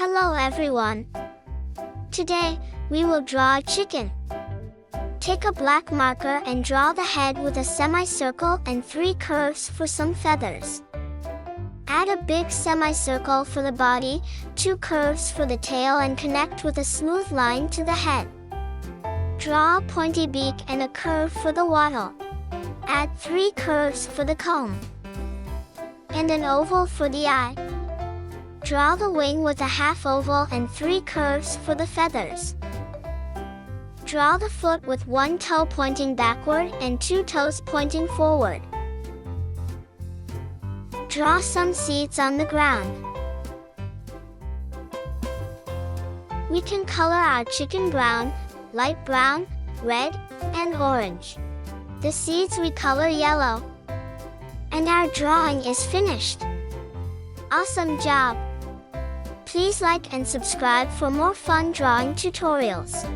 Hello everyone. Today, we will draw a chicken. Take a black marker and draw the head with a semicircle and 3 curves for some feathers. Add a big semicircle for the body, 2 curves for the tail and connect with a smooth line to the head. Draw a pointy beak and a curve for the wattle. Add 3 curves for the comb. And an oval for the eye. Draw the wing with a half oval and 3 curves for the feathers. Draw the foot with 1 toe pointing backward and 2 toes pointing forward. Draw some seeds on the ground. We can color our chicken brown, light brown, red, and orange. The seeds we color yellow. And our drawing is finished. Awesome job! Please like and subscribe for more fun drawing tutorials.